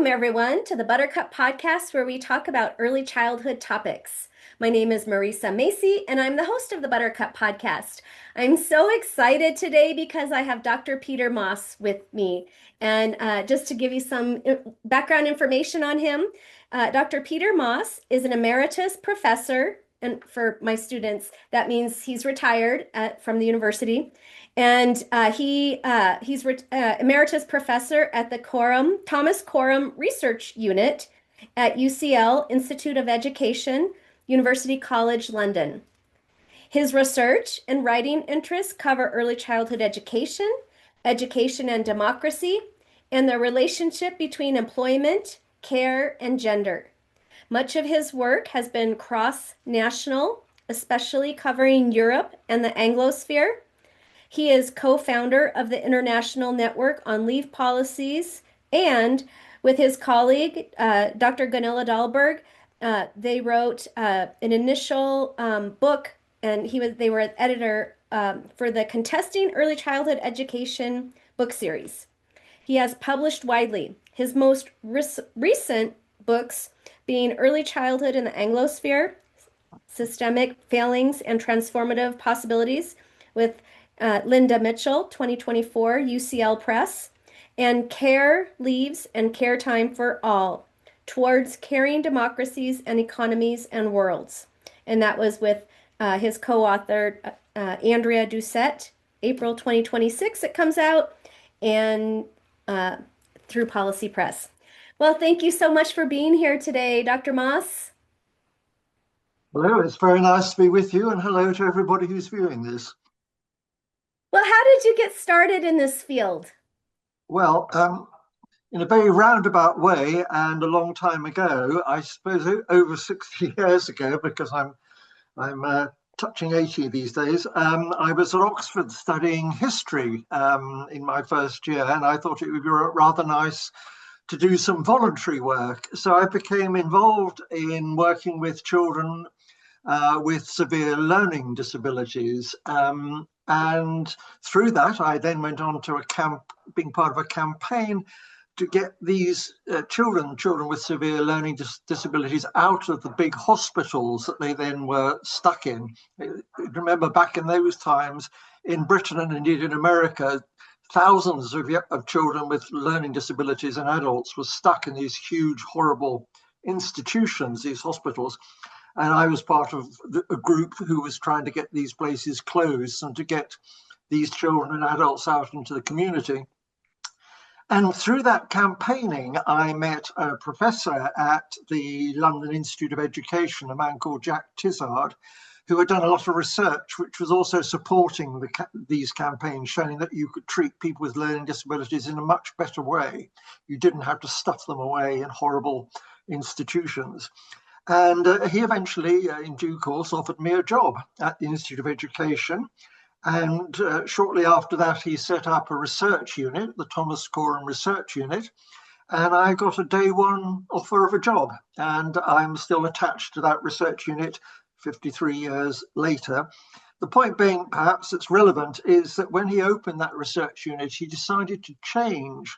everyone, to the Buttercup podcast where we talk about early childhood topics. My name is Marisa Macy, and I'm the host of the Buttercup podcast. I'm so excited today because I have Dr. Peter Moss with me. And just to give you some background information on him, Dr. Peter Moss is an emeritus professor. And for my students, that means he's retired from the university. And he's emeritus professor at the Thomas Coram Research Unit at UCL Institute of Education, University College London. His research and writing interests cover early childhood education, education and democracy, and the relationship between employment, care, and gender. Much of his work has been cross-national, especially covering Europe and the Anglosphere. He is co-founder of the International Network on Leave Policies, and with his colleague, Dr. Gunilla Dahlberg, they wrote an initial book, and they were an editor for the Contesting Early Childhood Education book series. He has published widely. His most recent books being Early Childhood in the Anglosphere, Systemic Failings and Transformative Possibilities with Linda Mitchell, 2024, UCL Press, and Care, Leaves, and Care Time for All, Towards Caring Democracies and Economies and Worlds. And that was with his co-author, Andrea Doucet, April 2026 it comes out, and through Policy Press. Well, thank you so much for being here today, Dr. Moss. Hello, it's very nice to be with you, and hello to everybody who's viewing this. Well, how did you get started in this field? Well, in a very roundabout way and a long time ago, I suppose over 60 years ago, because I'm touching 80 these days, I was at Oxford studying history in my first year, and I thought it would be rather nice to do some voluntary work. So I became involved in working with children with severe learning disabilities. And through that, I then went on to being part of a campaign to get these children with severe learning disabilities out of the big hospitals that they then were stuck in. Remember, back in those times, in Britain and indeed in America, thousands of children with learning disabilities and adults were stuck in these huge, horrible institutions, these hospitals. And I was part of a group who was trying to get these places closed and to get these children and adults out into the community. And through that campaigning, I met a professor at the London Institute of Education, a man called Jack Tizard, who had done a lot of research, which was also supporting these campaigns, showing that you could treat people with learning disabilities in a much better way. You didn't have to stuff them away in horrible institutions. And he eventually, in due course, offered me a job at the Institute of Education. And shortly after that, he set up a research unit, the Thomas Coram Research Unit, and I got a day one offer of a job. And I'm still attached to that research unit 53 years later. The point being, perhaps it's relevant, is that when he opened that research unit, he decided to change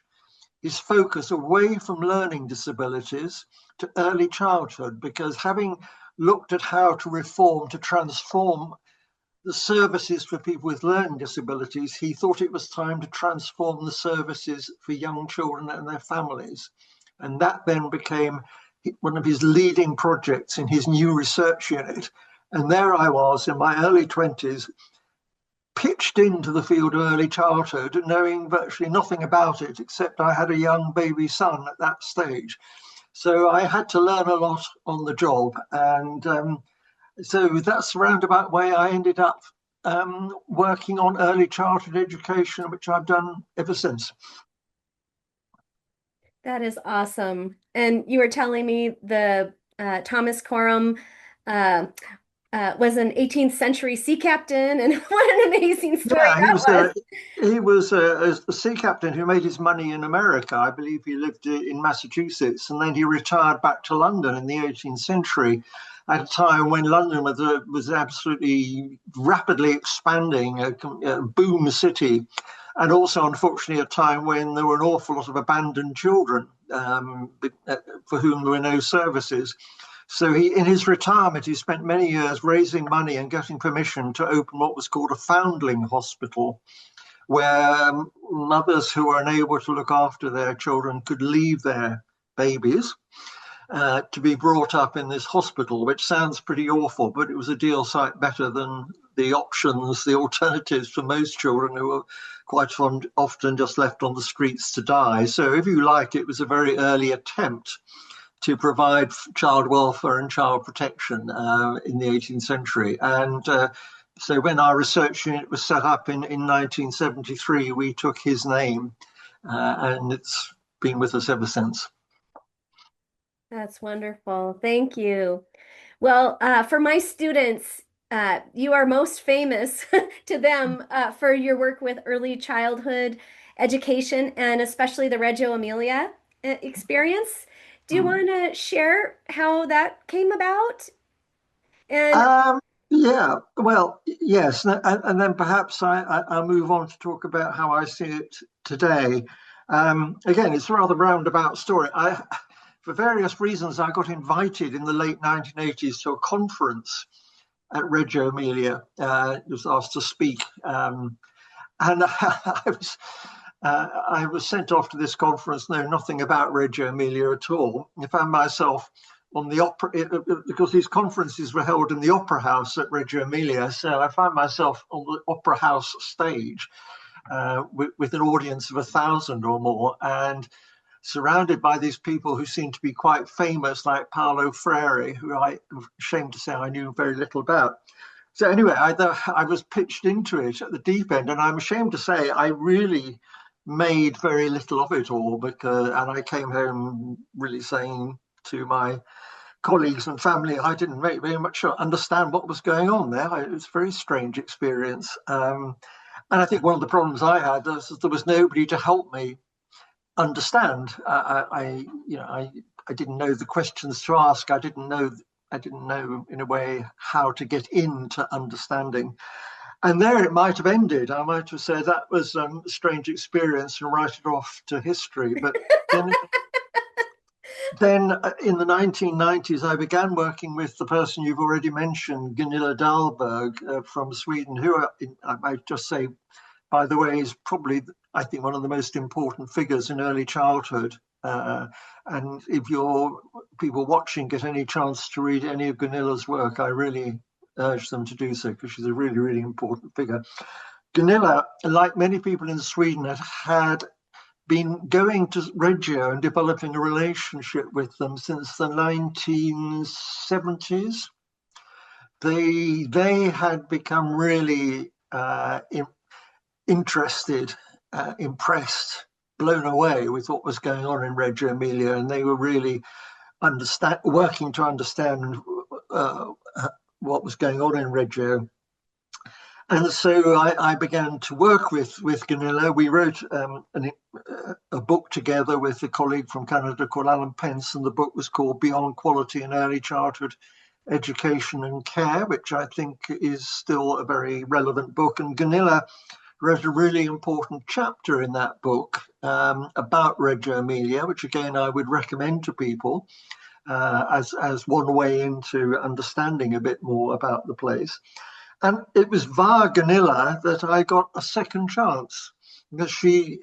his focus away from learning disabilities to early childhood, because having looked at how to transform the services for people with learning disabilities, he thought it was time to transform the services for young children and their families. And that then became one of his leading projects in his new research unit. And there I was in my early 20s, pitched into the field of early childhood, knowing virtually nothing about it, except I had a young baby son at that stage. So I had to learn a lot on the job. And so that's the roundabout way I ended up working on early childhood education, which I've done ever since. That is awesome. And you were telling me the Thomas Coram was an 18th century sea captain, and what an amazing story he was a sea captain who made his money in America. I believe he lived in Massachusetts, and then he retired back to London in the 18th century at a time when London was absolutely rapidly expanding, a boom city, and also, unfortunately, a time when there were an awful lot of abandoned children for whom there were no services. So in his retirement, he spent many years raising money and getting permission to open what was called a foundling hospital, where mothers who were unable to look after their children could leave their babies to be brought up in this hospital, which sounds pretty awful, but it was a deal sight better than the options, the alternatives for most children who were quite often just left on the streets to die. So if you like, it was a very early attempt to provide child welfare and child protection in the 18th century. And so when our research unit was set up in 1973, we took his name, and it's been with us ever since. That's wonderful. Thank you. Well, for my students, you are most famous to them for your work with early childhood education and especially the Reggio Emilia experience. Do you want to share how that came about? And Um, yeah, well, yes, and then perhaps I'll move on to talk about how I see it today. Again, it's a rather roundabout story. For various reasons, I got invited in the late 1980s to a conference at Reggio Emilia. I was asked to speak, and I was sent off to this conference knowing nothing about Reggio Emilia at all. I found myself on the opera, because these conferences were held in the opera house at Reggio Emilia. So I found myself on the opera house stage with an audience of 1,000 or more, and surrounded by these people who seemed to be quite famous, like Paolo Freire, who I'm ashamed to say I knew very little about. So anyway, I was pitched into it at the deep end, and I'm ashamed to say I really made very little of it all, and I came home really saying to my colleagues and family I didn't very much understand what was going on there. It was a very strange experience, and I think one of the problems I had was there was nobody to help me understand. I didn't know the questions to ask. I didn't know in a way how to get into understanding. And there it might have ended. I might have said that was a strange experience and write it off to history. But then in the 1990s, I began working with the person you've already mentioned, Gunilla Dahlberg from Sweden, who I might just say, by the way, is probably, I think, one of the most important figures in early childhood. And if your people watching get any chance to read any of Gunilla's work, I really urge them to do so, because she's a really, really important figure. Gunilla, like many people in Sweden, had been going to Reggio and developing a relationship with them since the 1970s. They had become really interested, impressed, blown away with what was going on in Reggio Emilia, and they were really working to understand what was going on in Reggio. And so I began to work with Gunilla. We wrote a book together with a colleague from Canada called Alan Pence, and the book was called Beyond Quality in Early Childhood Education and Care, which I think is still a very relevant book. And Gunilla wrote a really important chapter in that book about Reggio Emilia, which again I would recommend to people as one way into understanding a bit more about the place. And it was via Gunilla that I got a second chance, because she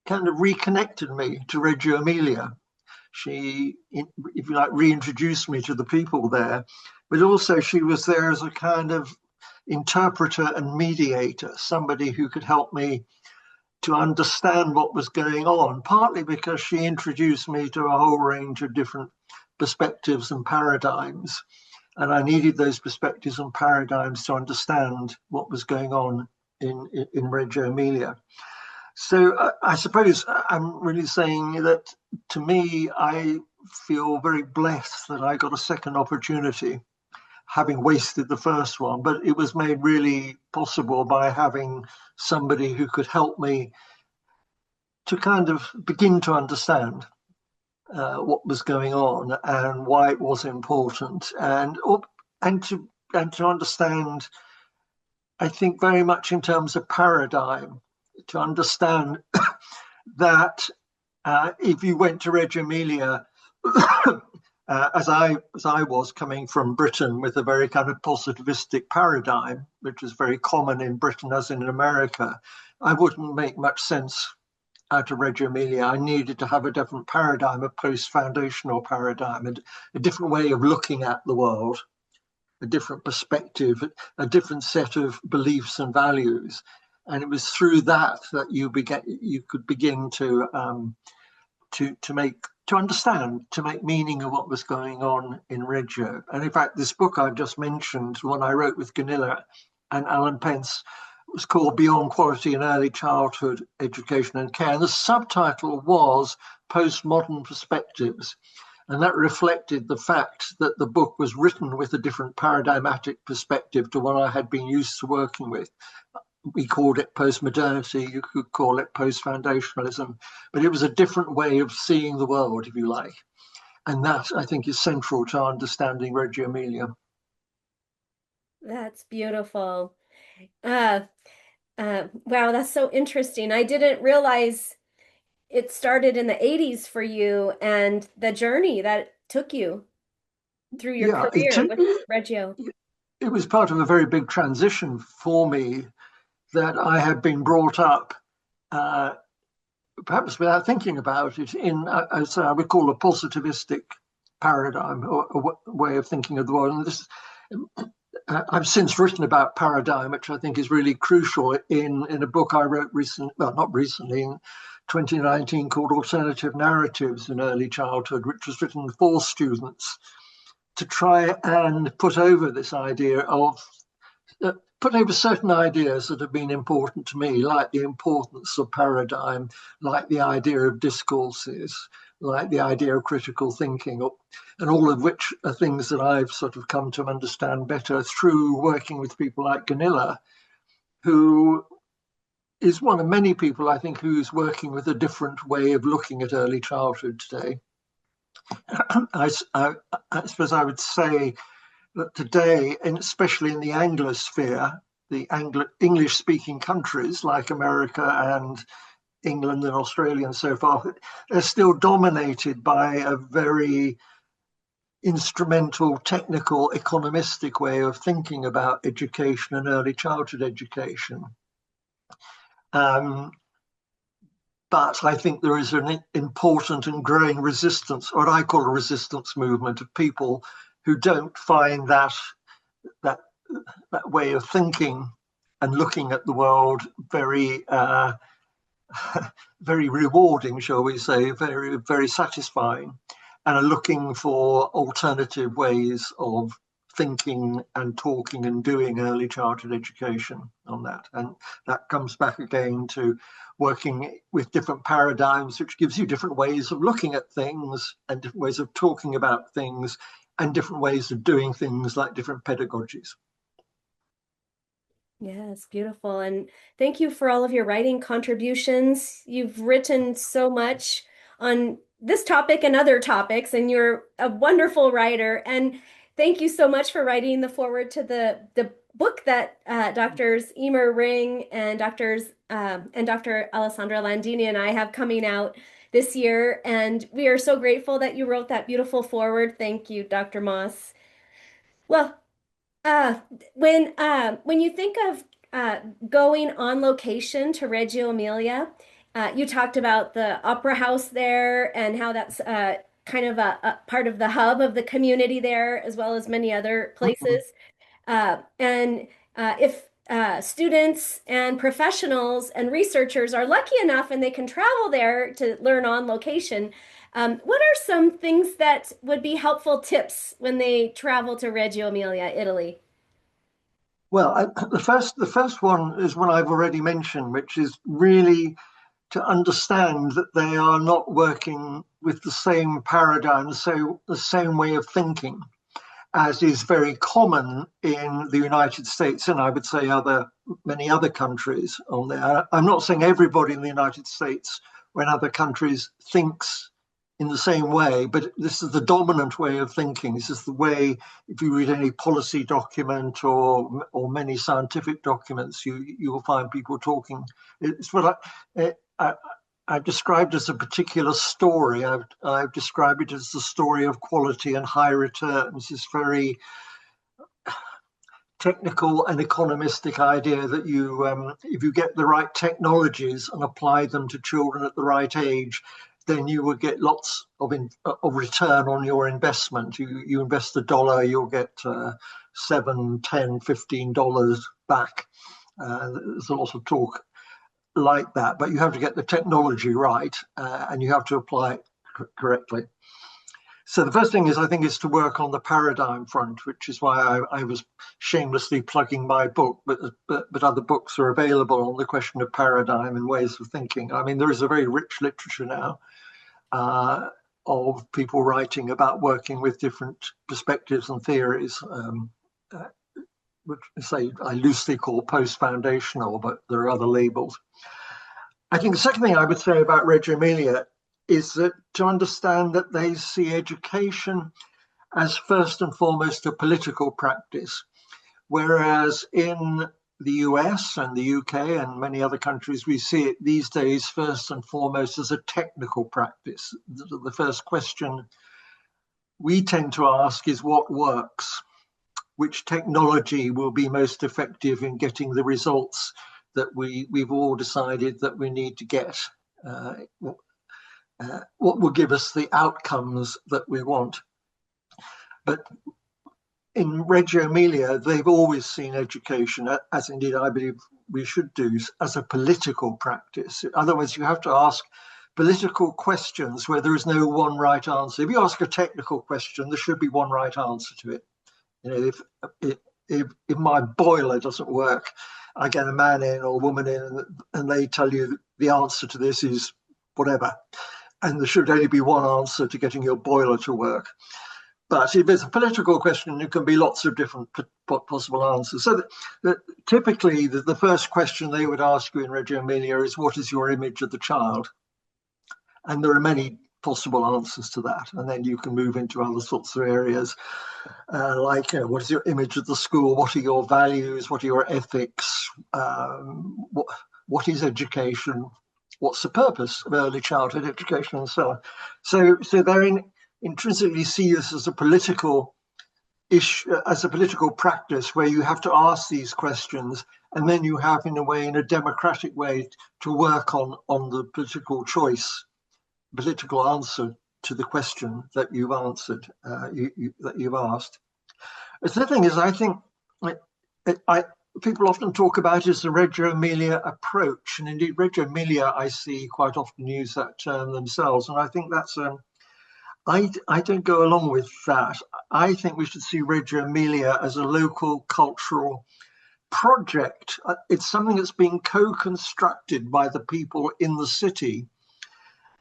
kind of reconnected me to Reggio Emilia. She, if you like, reintroduced me to the people there, but also she was there as a kind of interpreter and mediator, somebody who could help me to understand what was going on, partly because she introduced me to a whole range of different perspectives and paradigms. And I needed those perspectives and paradigms to understand what was going on in Reggio Emilia. So I suppose I'm really saying that, to me, I feel very blessed that I got a second opportunity, having wasted the first one. But it was made really possible by having somebody who could help me to kind of begin to understand what was going on and why it was important, and to understand, I think, very much in terms of paradigm, to understand that If you went to Reggio Emilia, as I was coming from Britain with a very kind of positivistic paradigm, which is very common in Britain as in America, I wouldn't make much sense out of Reggio Emilia. I needed to have a different paradigm, a post-foundational paradigm, and a different way of looking at the world, a different perspective, a different set of beliefs and values. And it was through that that you could begin to understand, to make meaning of what was going on in Reggio. And in fact, this book I've just mentioned, the one I wrote with Gunilla and Alan Pence, was called Beyond Quality in Early Childhood Education and Care. And the subtitle was Postmodern Perspectives. And that reflected the fact that the book was written with a different paradigmatic perspective to what I had been used to working with. We called it postmodernity, you could call it post-foundationalism, but it was a different way of seeing the world, if you like. And that, I think, is central to understanding Reggio Emilia. That's beautiful. Uh, wow, that's so interesting. I didn't realize it started in the 80s for you and the journey that took you through your Yeah, career with Reggio. it was part of a very big transition for me that I had been brought up, uh, perhaps without thinking about it, in, as I would call, a positivistic paradigm or a way of thinking of the world. And this, I've since written about paradigm, which I think is really crucial in a book I wrote recently, well, not recently, in 2019, called Alternative Narratives in Early Childhood, which was written for students to try and put over this idea of put over certain ideas that have been important to me, like the importance of paradigm, like the idea of discourses, like the idea of critical thinking, and all of which are things that I've sort of come to understand better through working with people like Gunilla, who is one of many people, I think, who's working with a different way of looking at early childhood today. I suppose I would say that today, and especially in the Anglosphere, the English-speaking countries like America and England and Australia and so forth, they're still dominated by a very instrumental, technical, economistic way of thinking about education and early childhood education. But I think there is an important and growing resistance, what I call a resistance movement of people who don't find that way of thinking and looking at the world very very rewarding, shall we say, very satisfying, and are looking for alternative ways of thinking and talking and doing early childhood education on that. And that comes back again to working with different paradigms, which gives you different ways of looking at things and different ways of talking about things and different ways of doing things, like different pedagogies. Yes, beautiful. And thank you for all of your writing contributions. You've written so much on this topic and other topics, and you're a wonderful writer. And thank you so much for writing the foreword to the book that Doctors Emer Ring and Dr. Alessandra Landini and I have coming out this year. And we are so grateful that you wrote that beautiful foreword. Thank you, Dr. Moss. Well, uh, when you think of going on location to Reggio Emilia, you talked about the opera house there and how that's kind of a part of the hub of the community there, as well as many other places. And if students and professionals and researchers are lucky enough and they can travel there to learn on location, what are some things that would be helpful tips when they travel to Reggio Emilia, Italy? Well, the first one is one I've already mentioned, which is really to understand that they are not working with the same paradigm, so the same way of thinking, as is very common in the United States and I would say many other countries on there. I'm not saying everybody in the United States or in other countries thinks in the same way, but this is the dominant way of thinking. This is the way, if you read any policy document or many scientific documents, you will find people talking. It's what I've described as a particular story. I've described it as the story of quality and high returns. This very technical and economistic idea that if you get the right technologies and apply them to children at the right age, then you will get lots of return on your investment. You invest $1, you'll get $7, $10, $15 back. There's a lot of talk like that, but you have to get the technology right and you have to apply it correctly. So the first thing is, I think, is to work on the paradigm front, which is why I was shamelessly plugging my book, but other books are available on the question of paradigm and ways of thinking. I mean, there is a very rich literature now of people writing about working with different perspectives and theories, which say I loosely call post-foundational, but there are other labels. I think the second thing I would say about Reggio Emilia is that to understand that they see education as first and foremost a political practice, whereas in the US and the UK and many other countries, we see it these days first and foremost as a technical practice. The first question we tend to ask is what works? Which technology will be most effective in getting the results that we've all decided that we need to get? What will give us the outcomes that we want? But in Reggio Emilia, they've always seen education, as indeed I believe we should do, as a political practice. In other words, you have to ask political questions where there is no one right answer. If you ask a technical question, there should be one right answer to it. You know, if my boiler doesn't work, I get a man in or a woman in and they tell you the answer to this is whatever. And there should only be one answer to getting your boiler to work. But if it's a political question, there can be lots of different possible answers. So typically, the first question they would ask you in Reggio Emilia is, what is your image of the child? And there are many possible answers to that. And then you can move into other sorts of areas, like, you know, what is your image of the school? What are your values? What are your ethics? What is education? What's the purpose of early childhood education, and so on. So they're intrinsically see this as a political issue, as a political practice where you have to ask these questions, and then you have, in a way, in a democratic way, to work on the political choice, political answer to the question that you've answered, that you've asked. The third thing is, I think people often talk about is the Reggio Emilia approach, and indeed Reggio Emilia I see quite often use that term themselves, and I think that's I don't go along with that. I think we should see Reggio Emilia as a local cultural project. It's something that's being co-constructed by the people in the city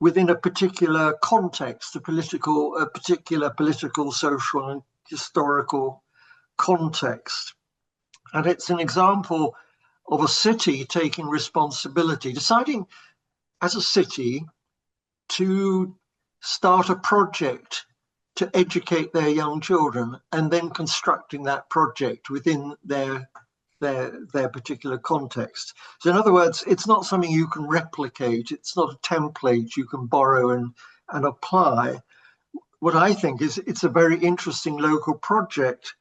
within a particular context, a particular political, social, and historical context. And it's an example of a city taking responsibility, deciding as a city to start a project to educate their young children, and then constructing that project within their particular context. So in other words, it's not something you can replicate. It's not a template you can borrow and apply. What I think is it's a very interesting local project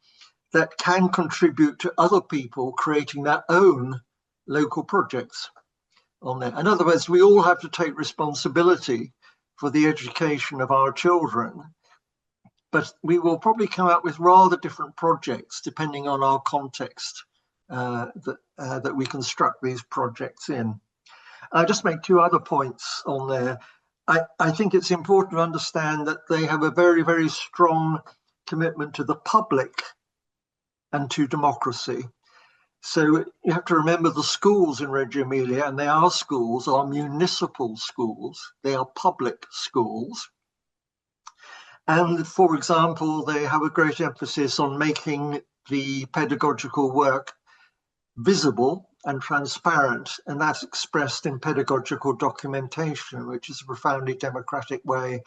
that can contribute to other people creating their own local projects on there. In other words, we all have to take responsibility for the education of our children, but we will probably come up with rather different projects depending on our context that we construct these projects in. I'll just make two other points on there. I think it's important to understand that they have a very, very strong commitment to the public and to democracy. So you have to remember the schools in Reggio Emilia, and they are schools, are municipal schools. They are public schools. And for example, they have a great emphasis on making the pedagogical work visible and transparent, and that's expressed in pedagogical documentation, which is a profoundly democratic way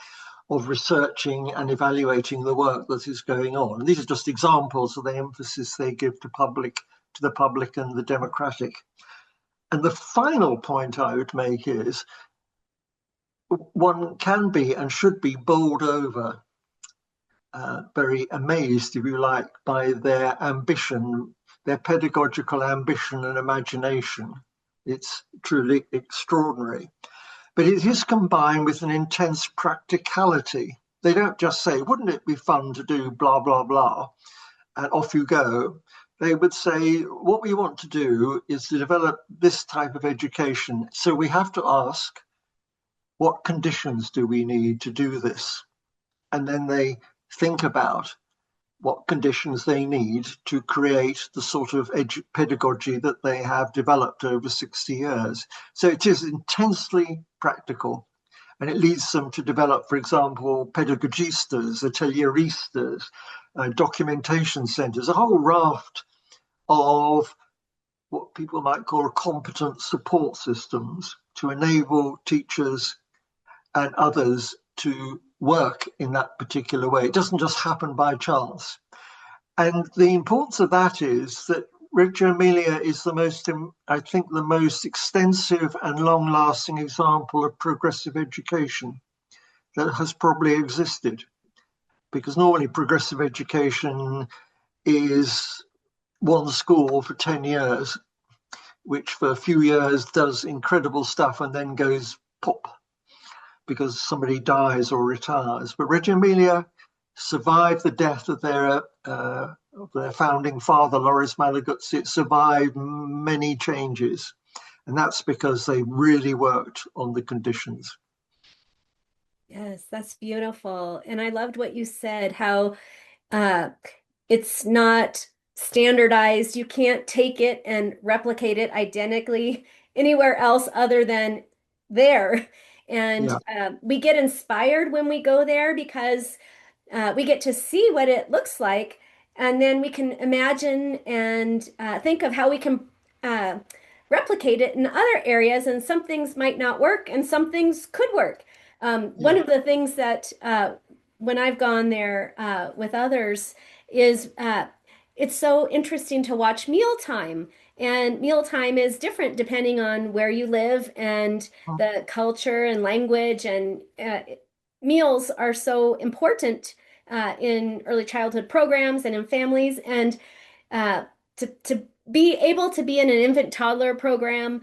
of researching and evaluating the work that is going on. And these are just examples of the emphasis they give to the public and the democratic. And the final point I would make is one can be and should be bowled over, very amazed, if you like, by their ambition, their pedagogical ambition and imagination. It's truly extraordinary. But it is combined with an intense practicality. They don't just say, wouldn't it be fun to do blah, blah, blah, and off you go. They would say, what we want to do is to develop this type of education. So we have to ask, what conditions do we need to do this? And then they think about what conditions they need to create the sort of pedagogy that they have developed over 60 years. So it is intensely practical, and it leads them to develop, for example, pedagogistas, atelieristas, documentation centres, a whole raft of what people might call competent support systems to enable teachers and others to work in that particular way. It doesn't just happen by chance. And the importance of that is that Reggio Emilia is the most, I think, the most extensive and long-lasting example of progressive education that has probably existed. Because normally progressive education is one school for 10 years, which for a few years does incredible stuff and then goes pop because somebody dies or retires. But Reggio Emilia survived the death of their founding father, Loris Malaguzzi. It survived many changes. And that's because they really worked on the conditions. Yes, that's beautiful. And I loved what you said, how uh, it's not standardized. You can't take it and replicate it identically anywhere else other than there. And Yeah. we get inspired when we go there because we get to see what it looks like, and then we can imagine and think of how we can uh, replicate it in other areas. And some things might not work, and some things could work. One Yeah. of the things that when I've gone there with others is it's so interesting to watch mealtime. And mealtime is different depending on where you live and the culture and language. And meals are so important in early childhood programs and in families. And uh, to be able to be in an infant toddler program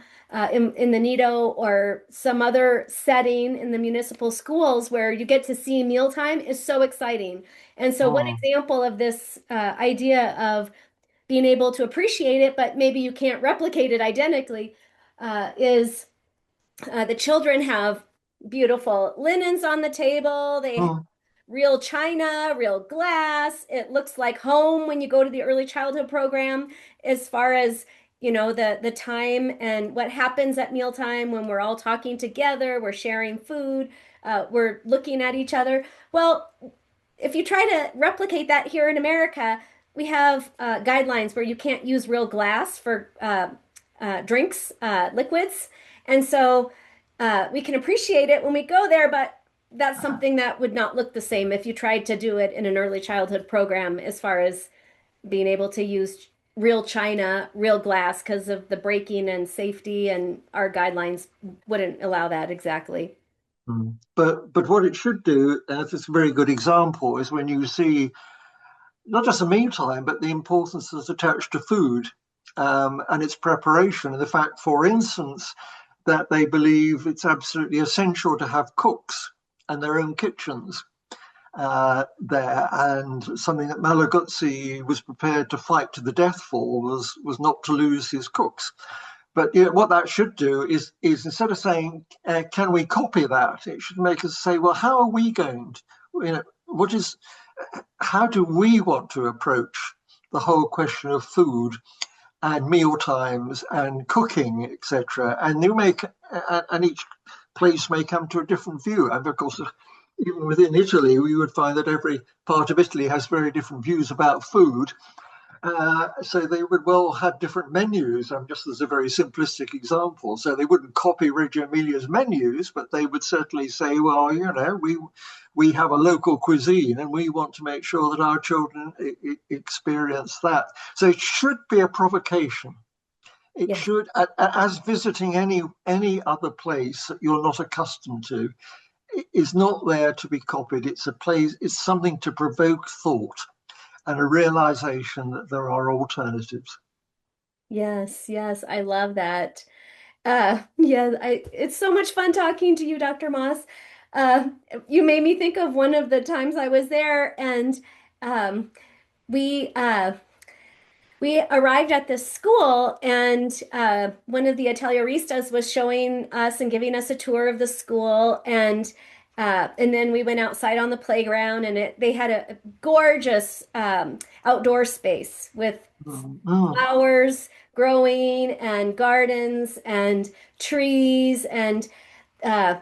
in the Nido or some other setting in the municipal schools where you get to see mealtime is so exciting. And so, one Mm. example of this idea of being able to appreciate it, but maybe you can't replicate it identically, is the children have beautiful linens on the table. They have Mm. real china, real glass. It looks like home when you go to the early childhood program, as far as the time and what happens at mealtime when we're all talking together, we're sharing food, we're looking at each other. Well, if you try to replicate that here in America, we have guidelines where you can't use real glass for drinks, liquids. And so we can appreciate it when we go there, but that's something that would not look the same if you tried to do it in an early childhood program, as far as being able to use real china, real glass, because of the breaking and safety, and our guidelines wouldn't allow that exactly. Mm. But what it should do, and it's a very good example, is when you see not just the mealtime, but the importance that's attached to food and its preparation, and the fact, for instance, that they believe it's absolutely essential to have cooks and their own kitchens there. And something that Malaguzzi was prepared to fight to the death for was not to lose his cooks. But what that should do is instead of saying, "Can we copy that?" It should make us say, "Well, how are we going to? What is? How do we want to approach the whole question of food and meal times and cooking, etc.?" And and each place may come to a different view. And of course, even within Italy, we would find that every part of Italy has very different views about food. So they would well have different menus. Just as a very simplistic example. So they wouldn't copy Reggio Emilia's menus, but they would certainly say, well, we have a local cuisine and we want to make sure that our children experience that. So it should be a provocation. It Yes. should, as visiting any other place that you're not accustomed to, is not there to be copied. It's a place. It's something to provoke thought and a realization that there are alternatives. Yes, yes, I love that. It's so much fun talking to you, Dr. Moss. Uh, you made me think of one of the times I was there, and um, we we arrived at this school, and one of the atelieristas was showing us and giving us a tour of the school, and then we went outside on the playground, and they had a gorgeous outdoor space with Mm, mm, flowers growing and gardens and trees uh,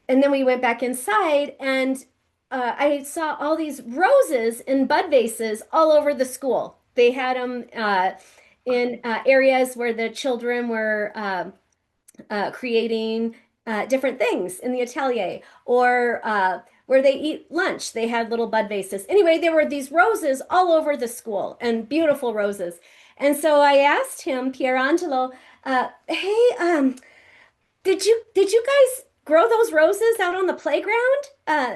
and then we went back inside and I saw all these roses in bud vases all over the school. They had them in areas where the children were creating different things in the atelier or where they eat lunch. They had little bud vases. Anyway, there were these roses all over the school and beautiful roses. And so I asked him, Pierangelo, hey, did you guys grow those roses out on the playground?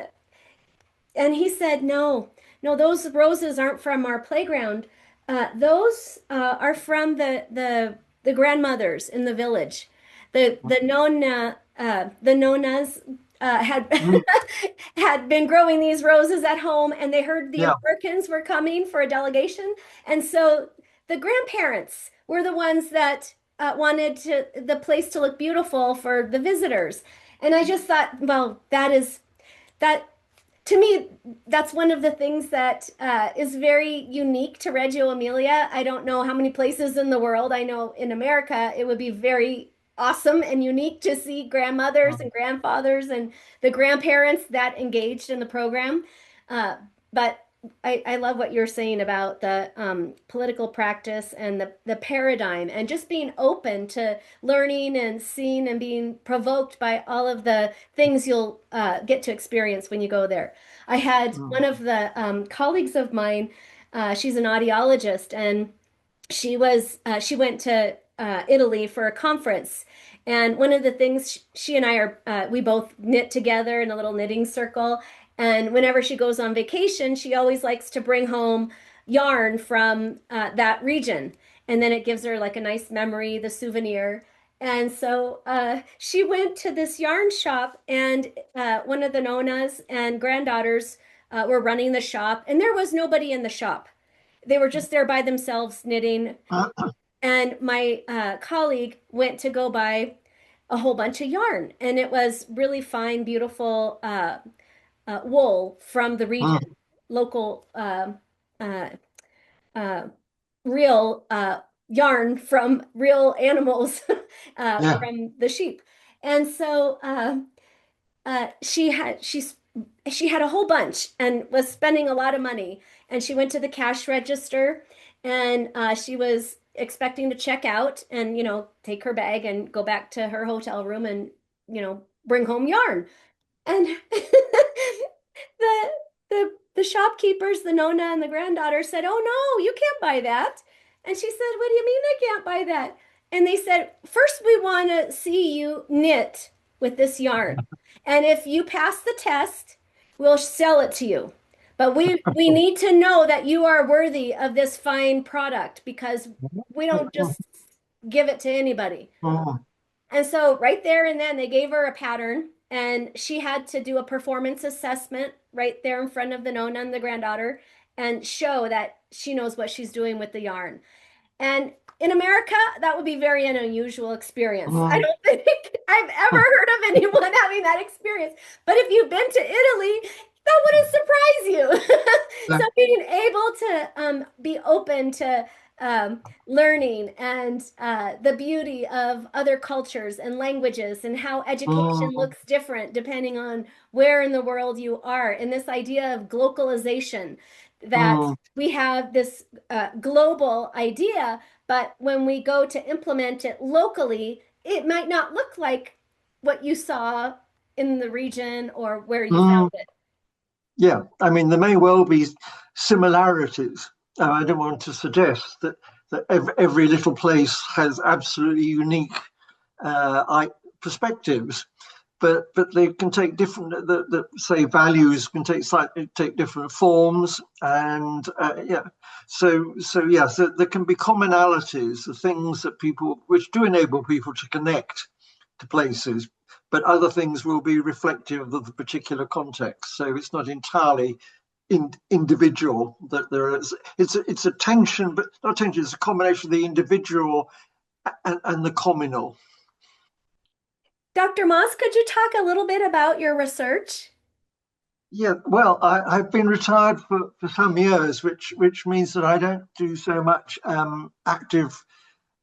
And he said, no, no, those roses aren't from our playground. Those are from the grandmothers in the village. The nonas had mm. had been growing these roses at home, and they heard the Yeah. Americans were coming for a delegation, and so the grandparents were the ones that wanted the place to look beautiful for the visitors. And I just thought, well, that to me, that's one of the things that is very unique to Reggio Emilia. I don't know how many places in the world. I know in America it would be very awesome and unique to see grandmothers and grandfathers and the grandparents that engaged in the program. But I love what you're saying about the political practice and the paradigm and just being open to learning and seeing and being provoked by all of the things you'll get to experience when you go there. I had Mm, one of the colleagues of mine, she's an audiologist, and she went to Italy for a conference. And one of the things she and I are, we both knit together in a little knitting circle. And whenever she goes on vacation, she always likes to bring home yarn from that region. And then it gives her like a nice memory, the souvenir. And so she went to this yarn shop, and one of the nonas and granddaughters were running the shop, and there was nobody in the shop. They were just there by themselves knitting. And my colleague went to go buy a whole bunch of yarn, and it was really fine, beautiful wool from the region, mm. local, uh, uh, real yarn from real animals Yeah. from the sheep. And so she had a whole bunch and was spending a lot of money. And she went to the cash register, and she was expecting to check out and, take her bag and go back to her hotel room and, bring home yarn. And the shopkeepers, the Nona and the granddaughter said, "Oh no, you can't buy that." And she said, "What do you mean I can't buy that?" And they said, "First we want to see you knit with this yarn. And if you pass the test, we'll sell it to you. But we need to know that you are worthy of this fine product because we don't just give it to anybody." Mm, And so right there and then they gave her a pattern, and she had to do a performance assessment right there in front of the nonna and the granddaughter and show that she knows what she's doing with the yarn. And in America, that would be very an unusual experience. I mm. don't think I've ever heard of anyone having that experience. But if you've been to Italy, that wouldn't surprise you. So Yeah. being able to be open to learning and the beauty of other cultures and languages and how education Mm, looks different depending on where in the world you are, and this idea of globalization, that mm, we have this global idea, but when we go to implement it locally, it might not look like what you saw in the region or where you mm. found it. Yeah. I mean, there may well be similarities. I don't want to suggest that that every little place has absolutely unique perspectives, but they can take different. Say values can take different forms, and yeah. So there can be commonalities, the things that people which do enable people to connect to places, but other things will be reflective of the particular context. So it's not entirely individual that there is. It's a tension, but not tension. It's a combination of the individual and the communal. Dr. Moss, could you talk a little bit about your research? Yeah, well, I've been retired for some years, which means that I don't do so much active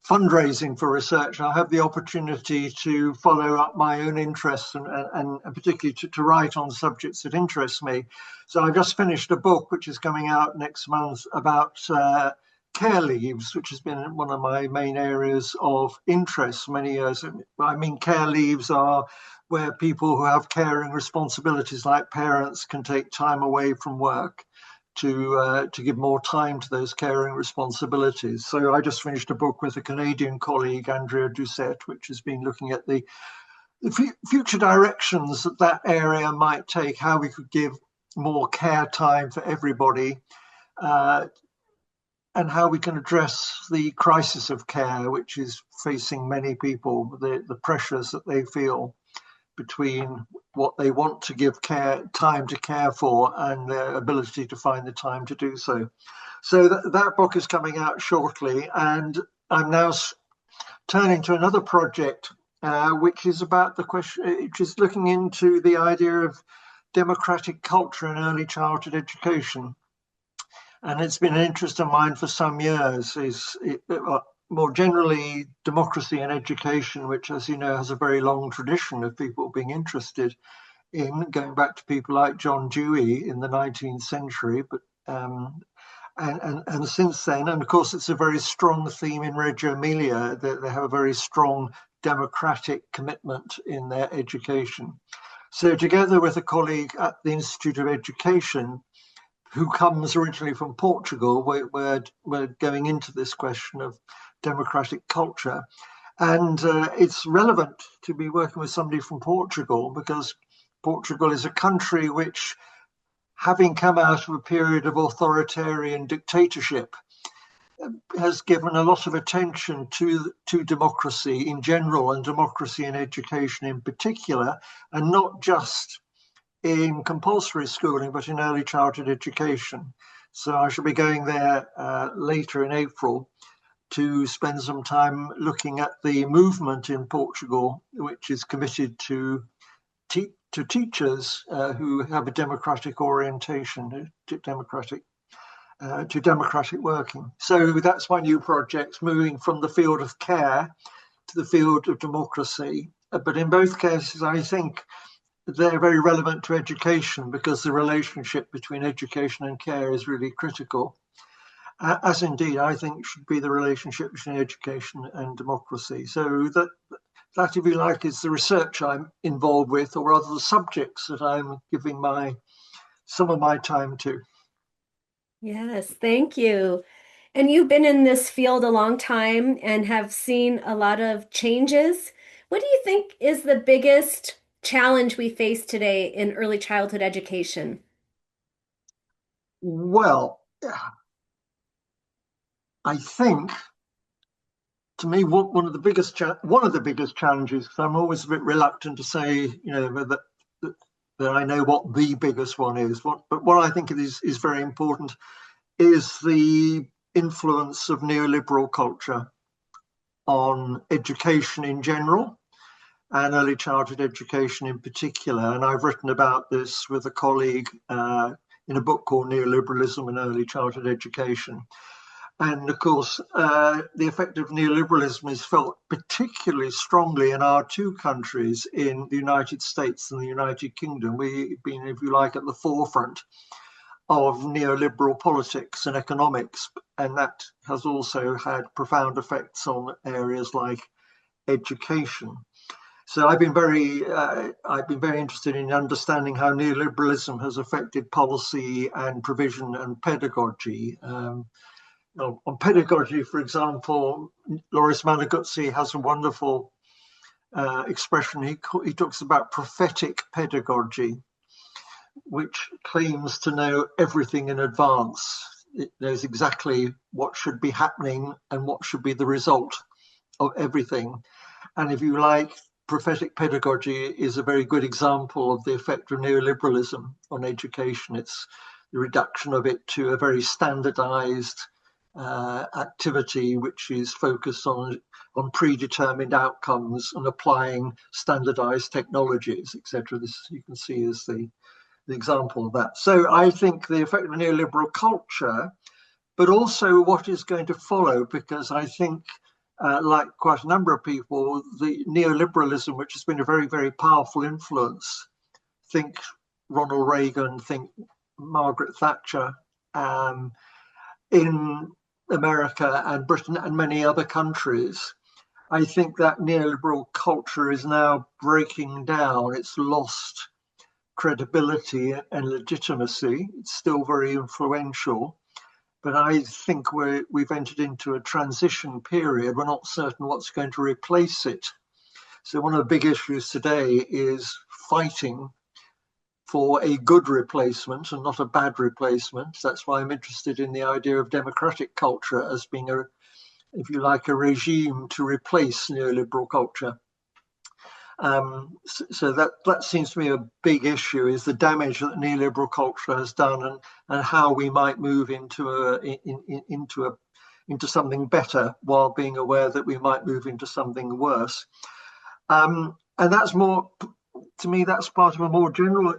fundraising for research. I have the opportunity to follow up my own interests and particularly to write on subjects that interest me. So I've just finished a book which is coming out next month about care leaves, which has been one of my main areas of interest for many years. I mean, care leaves are where people who have caring responsibilities like parents can take time away from work to give more time to those caring responsibilities. So I just finished a book with a Canadian colleague, Andrea Doucet, which has been looking at the future directions that that area might take, how we could give more care time for everybody, and how we can address the crisis of care, which is facing many people, the pressures that they feel between what they want to give time to care for and their ability to find the time to do so. So that book is coming out shortly, and I'm now turning to another project, which is about the question, which is looking into the idea of democratic culture in early childhood education. And it's been an interest of mine for some years. More generally, democracy and education, which, as you know, has a very long tradition of people being interested in, going back to people like John Dewey in the 19th century, but and since then, and of course, it's a very strong theme in Reggio Emilia, that they have a very strong democratic commitment in their education. So, together with a colleague at the Institute of Education, who comes originally from Portugal, we're going into this question of democratic culture. And it's relevant to be working with somebody from Portugal because Portugal is a country which, having come out of a period of authoritarian dictatorship, has given a lot of attention to democracy in general and democracy in education in particular, and not just in compulsory schooling, but in early childhood education. So I shall be going there later in April to spend some time looking at the movement in Portugal, which is committed to teachers who have a democratic orientation, to democratic working. So that's my new project, moving from the field of care to the field of democracy. But in both cases, I think they're very relevant to education because the relationship between education and care is really critical, as indeed I think should be the relationship between education and democracy. So that, if you like, is the research I'm involved with, or rather the subjects that I'm giving some of my time to. Yes, thank you. And you've been in this field a long time and have seen a lot of changes. What do you think is the biggest challenge we face today in early childhood education? Well, I think, to me, one of the biggest challenges, because I'm always a bit reluctant to say, that I know what the biggest one is. But what I think is very important is the influence of neoliberal culture on education in general and early childhood education in particular. And I've written about this with a colleague in a book called Neoliberalism in Early Childhood Education. And of course, the effect of neoliberalism is felt particularly strongly in our two countries, in the United States and the United Kingdom. We've been, if you like, at the forefront of neoliberal politics and economics, and that has also had profound effects on areas like education. So I've been very interested in understanding how neoliberalism has affected policy and provision and pedagogy. on pedagogy, for example, Loris Managuzzi has a wonderful expression. He talks about prophetic pedagogy, which claims to know everything in advance. It knows exactly what should be happening and what should be the result of everything. And if you like, prophetic pedagogy is a very good example of the effect of neoliberalism on education. It's the reduction of it to a very standardized activity, which is focused on predetermined outcomes and applying standardized technologies, etc. This you can see is the example of that. So I think the effect of neoliberal culture, but also what is going to follow, because I think, like quite a number of people, the neoliberalism, which has been a very, very powerful influence, think Ronald Reagan, think Margaret Thatcher, in America and Britain and many other countries. I think that neoliberal culture is now breaking down. It's lost credibility and legitimacy. It's still very influential, but I think we've entered into a transition period. We're not certain what's going to replace it. So one of the big issues today is fighting for a good replacement and not a bad replacement. That's why I'm interested in the idea of democratic culture as being a, if you like, a regime to replace neoliberal culture. So that seems to me a big issue, is the damage that neoliberal culture has done, and how we might move into something better while being aware that we might move into something worse. And that's more, to me, that's part of a more general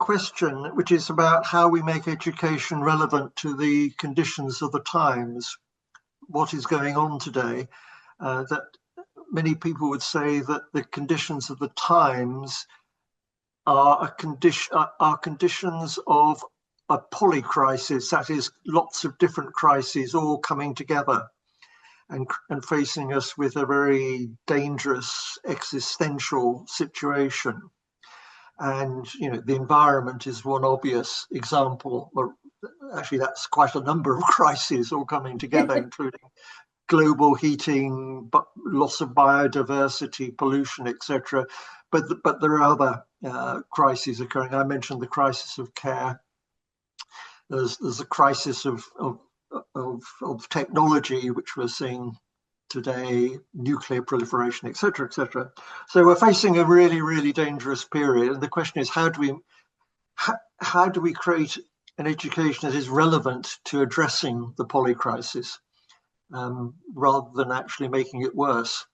question, which is about how we make education relevant to the conditions of the times. What is going on today? That many people would say that the conditions of the times are conditions of a polycrisis, that is, lots of different crises all coming together and facing us with a very dangerous existential situation. And the environment is one obvious example. Well, actually, that's quite a number of crises all coming together, including global heating, but loss of biodiversity, pollution, etc. But there are other crises occurring. I mentioned the crisis of care. There's a crisis of technology, which we're seeing today, nuclear proliferation, etc., etc. So we're facing a really, really dangerous period. And the question is, how do we create an education that is relevant to addressing the polycrisis, rather than actually making it worse?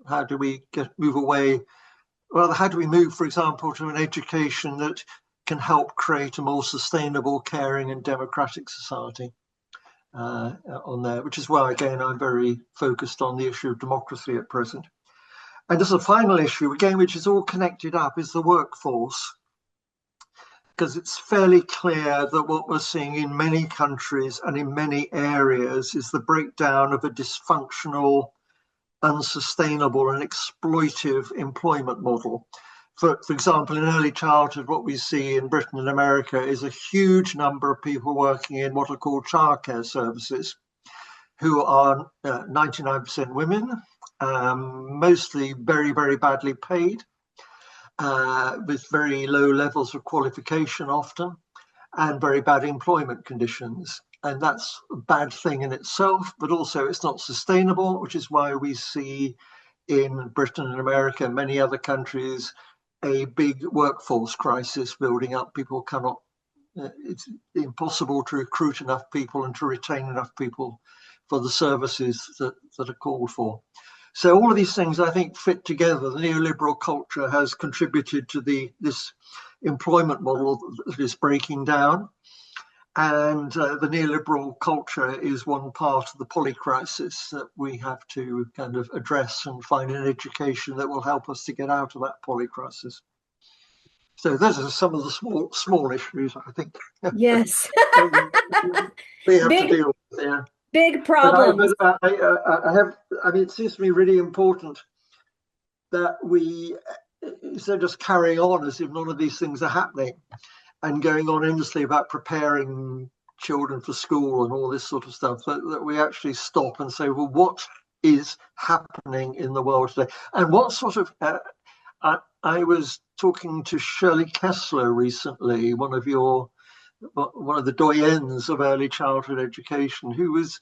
How do we move away? Well, how do we move, for example, to an education that can help create a more sustainable, caring, and democratic society? On there, which is why, again, I'm very focused on the issue of democracy at present. And as a final issue, again, which is all connected up, is the workforce, because it's fairly clear that what we're seeing in many countries and in many areas is the breakdown of a dysfunctional, unsustainable, and exploitive employment model. For example, in early childhood, what we see in Britain and America is a huge number of people working in what are called childcare services, who are 99% women, mostly very, very badly paid, with very low levels of qualification often, and very bad employment conditions. And that's a bad thing in itself, but also it's not sustainable, which is why we see in Britain and America and many other countries a big workforce crisis building up. People cannot, it's impossible to recruit enough people and to retain enough people for the services that are called for. So all of these things, I think, fit together. The neoliberal culture has contributed to this employment model that is breaking down. And the neoliberal culture is one part of the polycrisis that we have to kind of address and find an education that will help us to get out of that polycrisis. So those are some of the small issues, I think. Yes. we have to deal with. Yeah. Big problems. But I mean, it seems to me really important that we, instead of just carrying on as if none of these things are happening and going on endlessly about preparing children for school and all this sort of stuff, that we actually stop and say, well, what is happening in the world today? And what sort of, I was talking to Shirley Kessler recently, one of the doyens of early childhood education, who was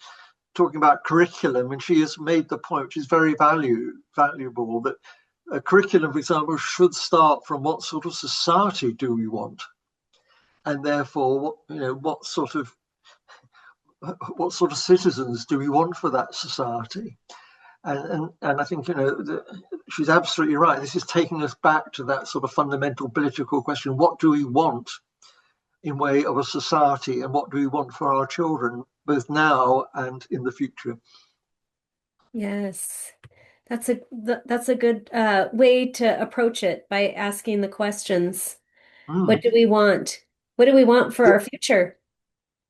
talking about curriculum, and she has made the point, which is very valuable, that a curriculum, for example, should start from what sort of society do we want, and therefore, what sort of citizens do we want for that society? And I think she's absolutely right. This is taking us back to that sort of fundamental political question: what do we want in way of a society, and what do we want for our children, both now and in the future? Yes. That's a good way to approach it by asking the questions. What Mm. do we want? What do we want for our future?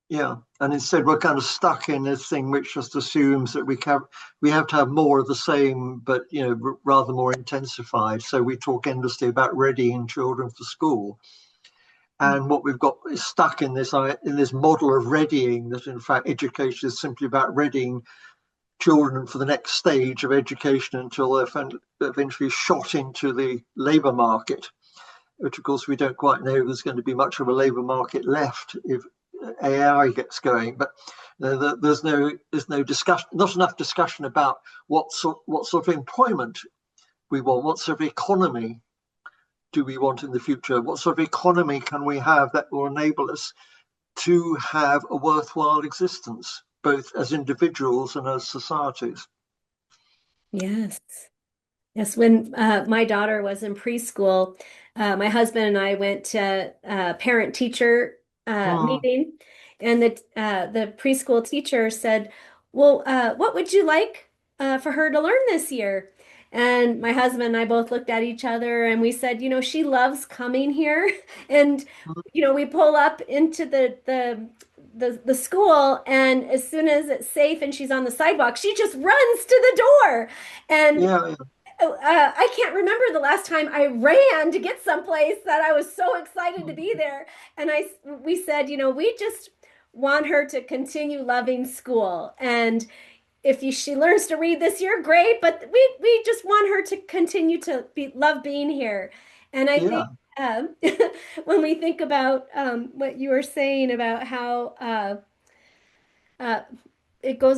Yeah, and instead we're kind of stuck in this thing which just assumes that we have to have more of the same, but rather more intensified. So we talk endlessly about readying children for school, and what we've got is stuck in this model of readying, that in fact education is simply about readying children for the next stage of education until they're eventually shot into the labour market, which of course we don't quite know if there's going to be much of a labour market left if AI gets going. But there's no discussion, not enough discussion about what sort of employment we want, what sort of economy do we want in the future, what sort of economy can we have that will enable us to have a worthwhile existence, both as individuals and as societies. Yes. Yes, when my daughter was in preschool, my husband and I went to a parent-teacher Mm, meeting, and the preschool teacher said, "Well, what would you like for her to learn this year?" And my husband and I both looked at each other and we said, she loves coming here, and mm, we pull up into the school, and as soon as it's safe and she's on the sidewalk, she just runs to the door. And yeah, yeah. I can't remember the last time I ran to get someplace that I was so excited to be Mm, there. And we said, we just want her to continue loving school. And if she learns to read this year, great. But we just want her to continue to love being here. And I think yeah. when we think about what you were saying about how uh, it goes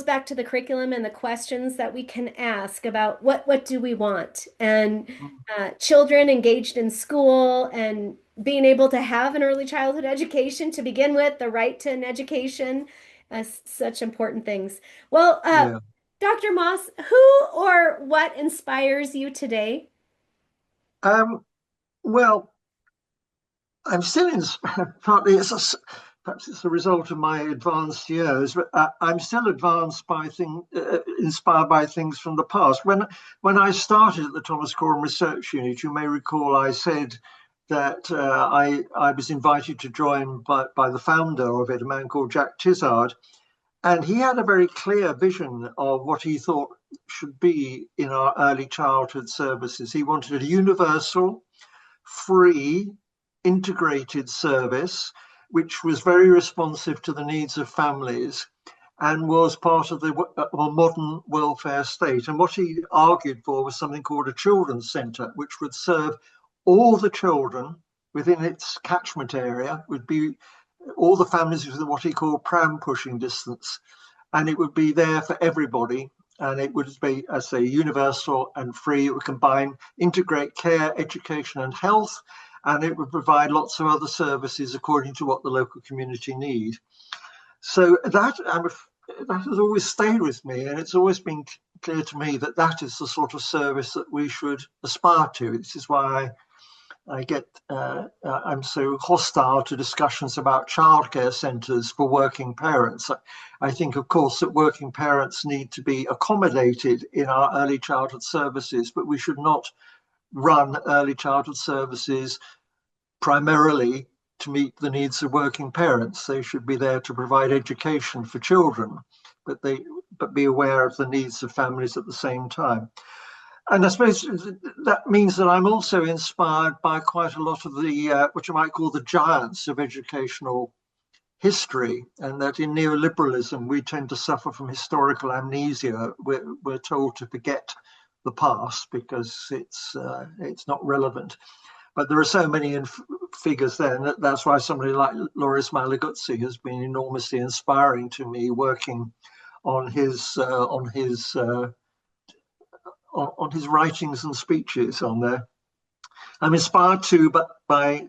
back to the curriculum and the questions that we can ask about what do we want, and Mm, children engaged in school and being able to have an early childhood education to begin with, the right to an education, such important things. Well, yeah. Dr. Moss, who or what inspires you today? Um, well, I'm still in, partly perhaps it's a result of my advanced years, but I'm still inspired by things from the past. When I started at the Thomas Coram Research Unit, you may recall I said that I was invited to join by the founder of it, a man called Jack Tizard, and he had a very clear vision of what he thought should be in our early childhood services. He wanted a universal, free, integrated service, which was very responsive to the needs of families and was part of a modern welfare state. And what he argued for was something called a children's centre, which would serve all the children within its catchment area, would be all the families within what he called pram pushing distance. And it would be there for everybody. And it would be, I say, universal and free. It would combine, integrate care, education, and health, and it would provide lots of other services according to what the local community need. So that has always stayed with me, and it's always been clear to me that that is the sort of service that we should aspire to. This is why I'm so hostile to discussions about childcare centres for working parents. I think, of course, that working parents need to be accommodated in our early childhood services, but we should not run early childhood services primarily to meet the needs of working parents. They should be there to provide education for children, but be aware of the needs of families at the same time. And I suppose that means that I'm also inspired by quite a lot of the what you might call the giants of educational history, and that in neoliberalism we tend to suffer from historical amnesia. We're told to forget the past because it's not relevant. But there are so many figures there, and that's why somebody like Loris Malaguzzi has been enormously inspiring to me, working on his on his writings and speeches on there. I'm inspired too, but by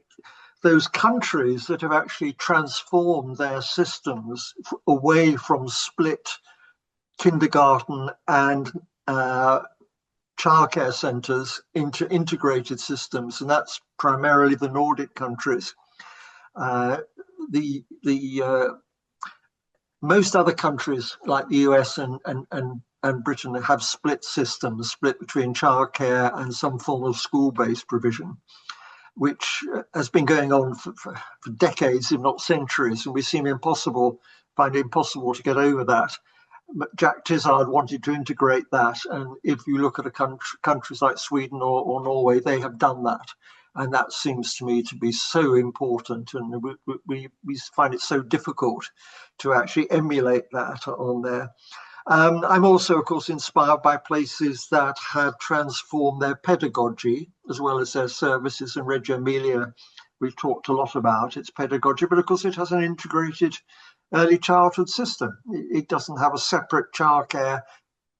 those countries that have actually transformed their systems away from split kindergarten and childcare centres into integrated systems, and that's primarily the Nordic countries. The most other countries like the US and Britain have split systems, split between childcare and some form of school-based provision, which has been going on for decades, if not centuries, and we find it impossible to get over that. Jack Tizard wanted to integrate that, and if you look at countries like Sweden or Norway, they have done that, and that seems to me to be so important, and we find it so difficult to actually emulate that on there. I'm also, of course, inspired by places that have transformed their pedagogy as well as their services, and Reggio Emilia we've talked a lot about its pedagogy, but of course it has an integrated early childhood system. It doesn't have a separate childcare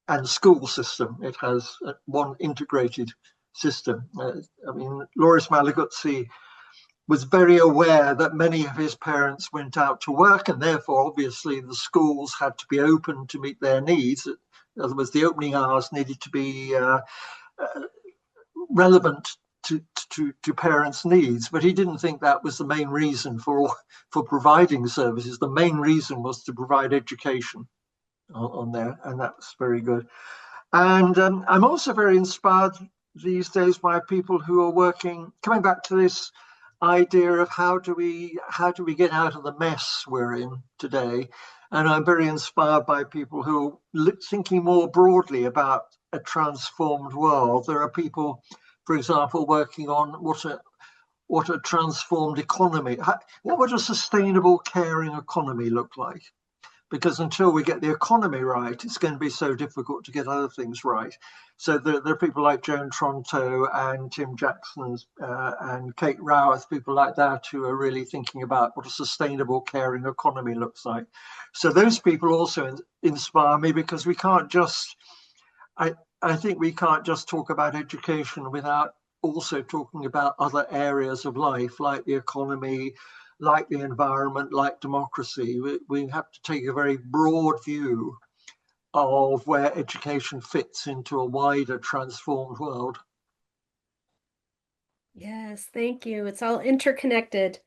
and school system. It has one integrated system. I mean, Loris Malaguzzi was very aware that many of his parents went out to work, and therefore, obviously, the schools had to be open to meet their needs. In other words, the opening hours needed to be relevant to parents' needs, but he didn't think that was the main reason for providing services. The main reason was to provide education on there, and that's very good. And I'm also very inspired these days by people who are working, coming back to this idea of how do we get out of the mess we're in today. And I'm very inspired by people who are thinking more broadly about a transformed world. There are people, for example, working on what a transformed economy, what would a sustainable, caring economy look like? Because until we get the economy right, it's going to be so difficult to get other things right. So there are people like Joan Tronto and Tim Jackson and Kate Raworth, people like that, who are really thinking about what a sustainable, caring economy looks like. So those people also inspire me, because we can't just, I think we can't just talk about education without also talking about other areas of life, like the economy, like the environment, like democracy. We have to take a very broad view of where education fits into a wider transformed world. Yes, thank you. It's all interconnected.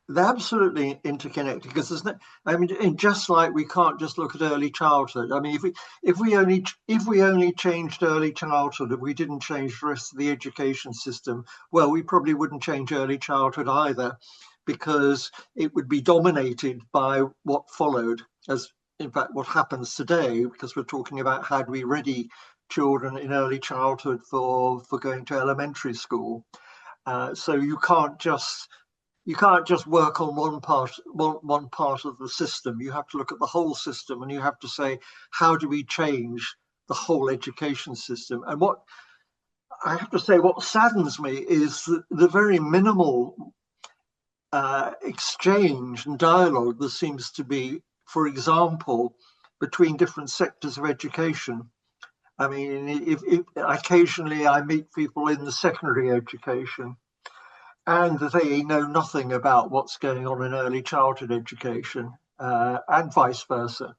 They're absolutely interconnected, because there's no, I mean, and just like we can't just look at early childhood. I mean, if we only changed early childhood, if we didn't change the rest of the education system, well, we probably wouldn't change early childhood either, because it would be dominated by what followed, as in fact what happens today, because we're talking about how do we ready children in early childhood for going to elementary school. So you can't just work on one part of the system. You have to look at the whole system, and you have to say, how do we change the whole education system? And what I have to say, what saddens me is the very minimal exchange and dialogue there seems to be, for example, between different sectors of education. I mean, if occasionally I meet people in the secondary education, and they know nothing about what's going on in early childhood education, and vice versa.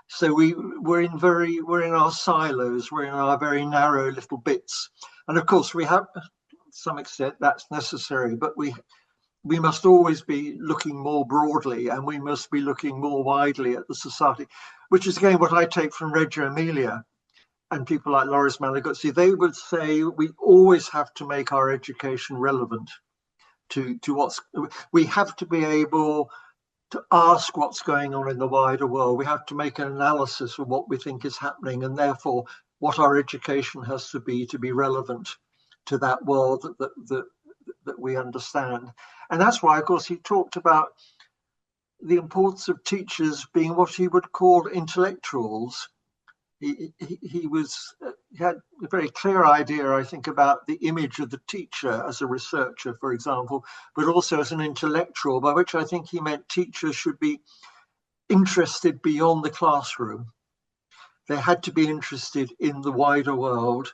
So we're in our silos, we're in our very narrow little bits, and of course we have, to some extent, that's necessary, but we must always be looking more broadly, and we must be looking more widely at the society, which is again what I take from Reggio Emilia and people like Loris Malaguzzi. They would say we always have to make our education relevant to what's, we have to be able to ask what's going on in the wider world. We have to make an analysis of what we think is happening, and therefore what our education has to be relevant to that world that we understand. And that's why, of course, he talked about the importance of teachers being what he would call intellectuals. He had a very clear idea, I think, about the image of the teacher as a researcher, for example, but also as an intellectual, by which I think he meant teachers should be interested beyond the classroom. They had to be interested in the wider world,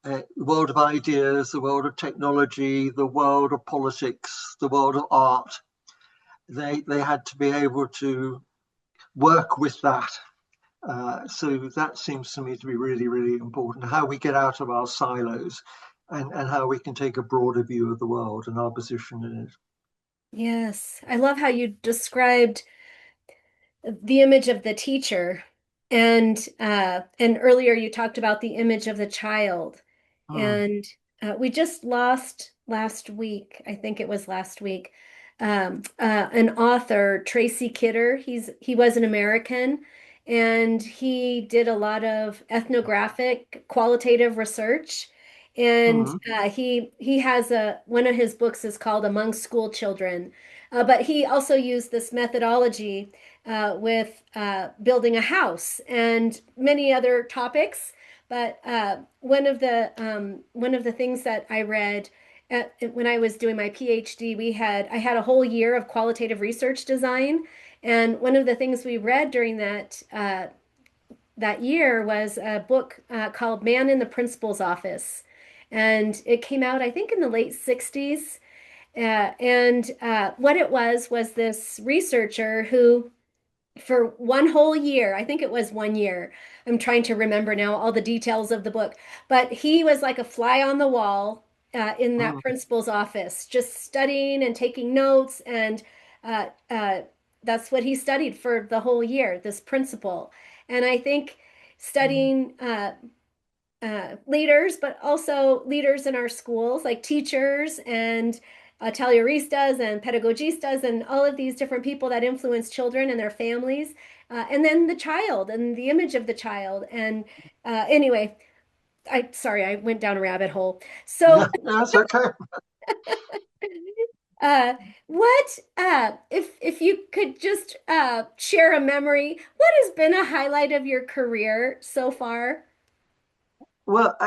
the world of ideas, the world of technology, the world of politics, the world of art. They had to be able to work with that. So that seems to me to be really, really important, how we get out of our silos and how we can take a broader view of the world and our position in it. Yes, I love how you described the image of the teacher, and earlier you talked about the image of the child. Hmm. And we just lost last week, I think it was last week, an author, Tracy Kidder. He was an American, and he did a lot of ethnographic qualitative research. And Hmm. he has a one of his books is called Among School Children. But he also used this methodology with building a house and many other topics. But one of the things that I read when I was doing my PhD, I had a whole year of qualitative research design, and one of the things we read during that year was a book called Man in the Principal's Office, and it came out I think in the late 60s. And what it was this researcher who for one whole year. I think it was 1 year. I'm trying to remember now all the details of the book, but he was like a fly on the wall in that Hmm. principal's office, just studying and taking notes. And uh, uh, that's what he studied for the whole year, this principal. And I think studying leaders, but also leaders in our schools, like teachers and talleristas and pedagogistas and all of these different people that influence children and their families, and then the child and the image of the child. And anyway, I went down a rabbit hole. Yeah, So, that's okay. uh, what if you could just share a memory? What has been a highlight of your career so far? Well,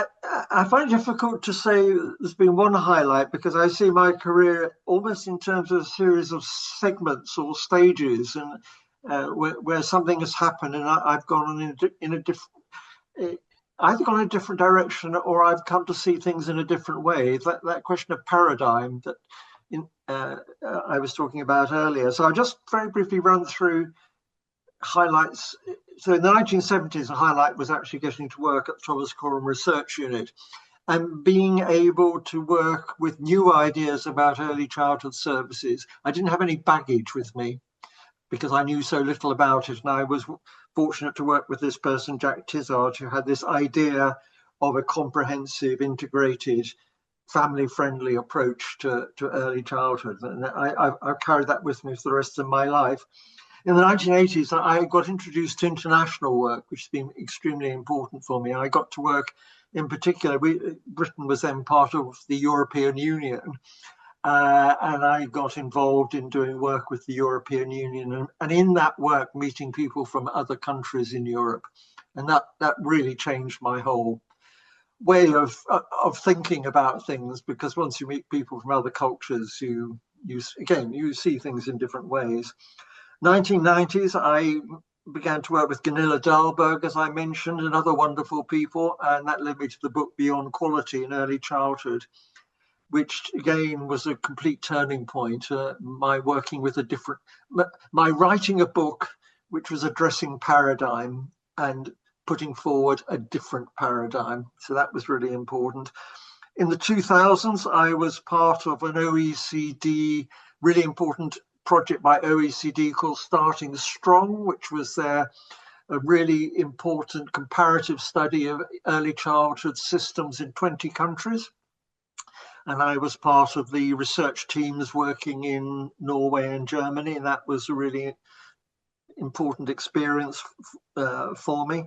I find it difficult to say there's been one highlight because I see my career almost in terms of a series of segments or stages, and where something has happened and I've gone in a different, either gone in a different direction or I've come to see things in a different way. That question of paradigm that I was talking about earlier. So I'll just very briefly run through highlights. So in the 1970s, a highlight was actually getting to work at the Thomas Coram Research Unit and being able to work with new ideas about early childhood services. I didn't have any baggage with me because I knew so little about it. And I was fortunate to work with this person, Jack Tizard, who had this idea of a comprehensive, integrated, family-friendly approach to early childhood. And I've carried that with me for the rest of my life. In the 1980s, I got introduced to international work, which has been extremely important for me. I got to work in particular, Britain was then part of the European Union, and I got involved in doing work with the European Union, and in that work, meeting people from other countries in Europe. And that really changed my whole way of thinking about things, because once you meet people from other cultures, you see things in different ways. 1990s, I began to work with Gunilla Dahlberg, as I mentioned, and other wonderful people, and that led me to the book Beyond Quality in Early Childhood, which again was a complete turning point. My working with my writing a book which was addressing paradigm and putting forward a different paradigm. So that was really important. In the 2000s, I was part of an OECD, really important project by OECD called Starting Strong, which was a really important comparative study of early childhood systems in 20 countries. And I was part of the research teams working in Norway and Germany, and that was a really important experience for me.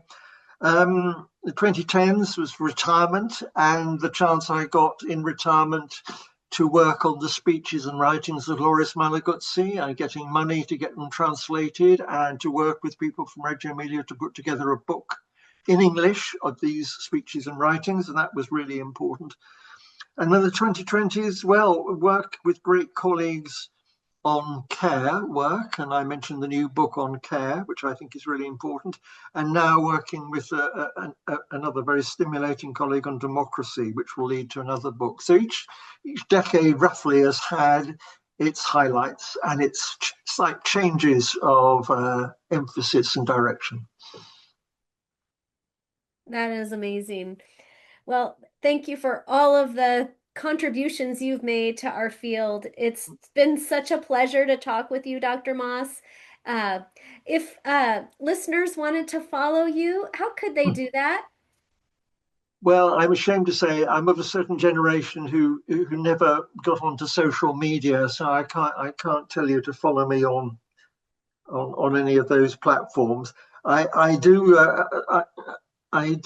The 2010s was retirement, and the chance I got in retirement to work on the speeches and writings of Loris Malaguzzi and getting money to get them translated, and to work with people from Reggio Emilia to put together a book in English of these speeches and writings, and that was really important. And in the 2020s, well, work with great colleagues on care work, and I mentioned the new book on care, which I think is really important, and now working with another very stimulating colleague on democracy, which will lead to another book. So each decade roughly has had its highlights and its slight changes of emphasis and direction. That is amazing. Well, thank you for all of the contributions you've made to our field. It's been such a pleasure to talk with you, Dr. Moss. Uh, if listeners wanted to follow you, how could they do that? Well, I'm ashamed to say I'm of a certain generation who never got onto social media, so I can't tell you to follow me on any of those platforms. I do I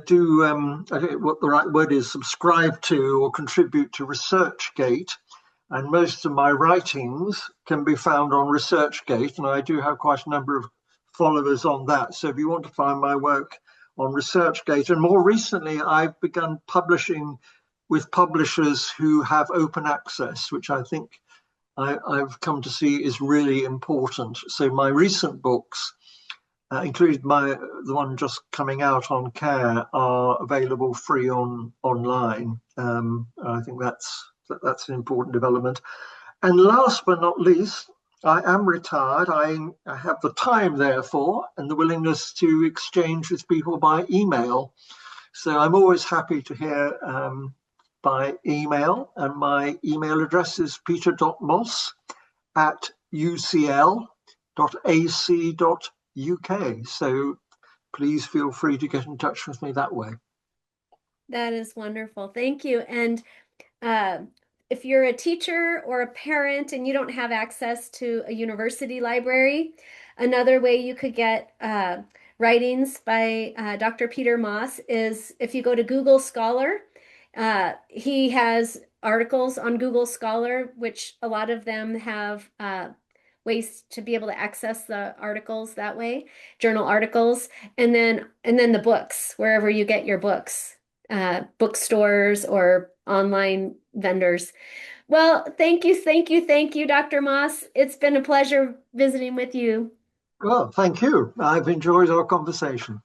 do I don't know what the right word is, subscribe to or contribute to ResearchGate, and most of my writings can be found on ResearchGate, and I do have quite a number of followers on that. So if you want to find my work on ResearchGate, and more recently I've begun publishing with publishers who have open access, which I think I've come to see is really important. So my recent books, including the one just coming out on care, are available free online. I think that's an important development. And last but not least, I am retired. I have the time, therefore, and the willingness to exchange with people by email. So I'm always happy to hear by email, and my email address is peter.moss@ucl.ac.uk. So please feel free to get in touch with me that way. That is wonderful. Thank you. And uh, if you're a teacher or a parent and you don't have access to a university library, another way you could get writings by Dr. Peter Moss is if you go to Google Scholar. He has articles on Google Scholar, which a lot of them have ways to be able to access the articles that way, journal articles, and then the books, wherever you get your books, bookstores or online vendors. Well, thank you, thank you, thank you, Dr. Moss. It's been a pleasure visiting with you. Well, thank you. I've enjoyed our conversation.